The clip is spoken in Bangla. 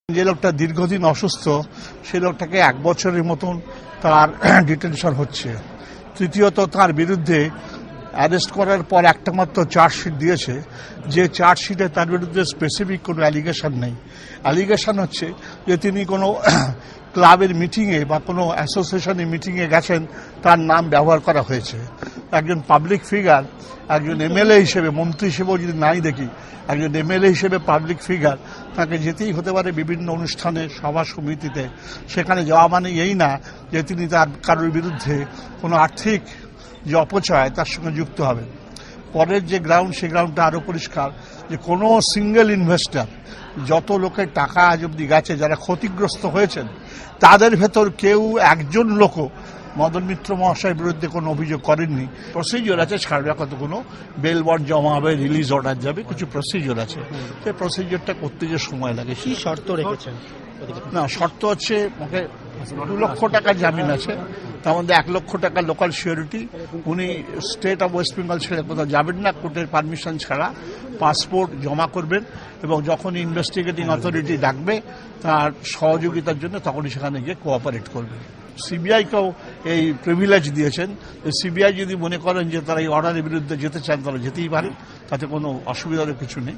যে লোকটা দীর্ঘদিন অসুস্থ সেই লোকটাকে 1 বছরের মতন তার ডিটেনশন হচ্ছে। তৃতীয়ত তার বিরুদ্ধে অ্যারেস্ট করার পর একটা মাত্র চার্জশিট দিয়েছে, যে চার্জশিটে তার বিরুদ্ধে স্পেসিফিক কোনো অ্যালিগেশন নেই। অ্যালিগেশন হচ্ছে যে তিনি কোনো ক্লাবের মিটিংয়ে বা কোনো অ্যাসোসিয়েশনের মিটিংয়ে গেছেন, তার নাম ব্যবহার করা হয়েছে। একজন পাবলিক ফিগার, একজন এমএলএ হিসেবে, মন্ত্রী হিসেবেও যদি নাই দেখি, একজন এমএলএ হিসেবে পাবলিক ফিগার, তাকে যেতেই হতে পারে বিভিন্ন অনুষ্ঠানে, সভা সমিতিতে। সেখানে যাওয়া মানে এই না যে তিনি তার কারোর বিরুদ্ধে কোনো আর্থিক যে অপচয় তার সঙ্গে যুক্ত হবেন। পরের যে গ্রাউন্ড, সেই গ্রাউন্ডটা আরও পরিষ্কার যে কোনো সিঙ্গেল ইনভেস্টর, যত লোকের টাকা আজ অব্দি গেছে, যারা ক্ষতিগ্রস্ত হয়েছেন, তাদের ভেতর কেউ একজন লোকও মদন মিত্র মহাশয়ের বিরুদ্ধে কোনো অভিযোগ করেননি। প্রসিডিওর আছে, ছাড়বে কতগুলো বেল বন্ড জমা হবে, রিলিজ অর্ডার যাবে, কিছু প্রসিডিওর আছে। সেই প্রসিডিওরটা করতে যে সময় লাগে। কি শর্ত রেখেছেন? না, শর্ত হচ্ছে ওকে 2 লক্ষ টাকা জামিন আছে, তার মধ্যে 1 লক্ষ টাকা লোকাল সিকিউরিটি। উনি স্টেট অফ ওয়েস্ট বেঙ্গল ছেড়ে কোথাও যাবেন না, কোর্টের পারমিশন ছাড়া পাসপোর্ট জমা করবেন, এবং যখন ইনভেস্টিগেটিং অথরিটি ডাকবে তার সহযোগিতার জন্য তখনই সেখানে গিয়ে কোঅপারেট করবেন। সিবিআইকেও এই প্রিভিলেজ দিয়েছেন, সিবিআই যদি মনে করেন যে তারা এই অর্ডারের বিরুদ্ধে যেতে চান, তারা যেতেই পারেন, তাতে কোনো অসুবিধার কিছু নেই।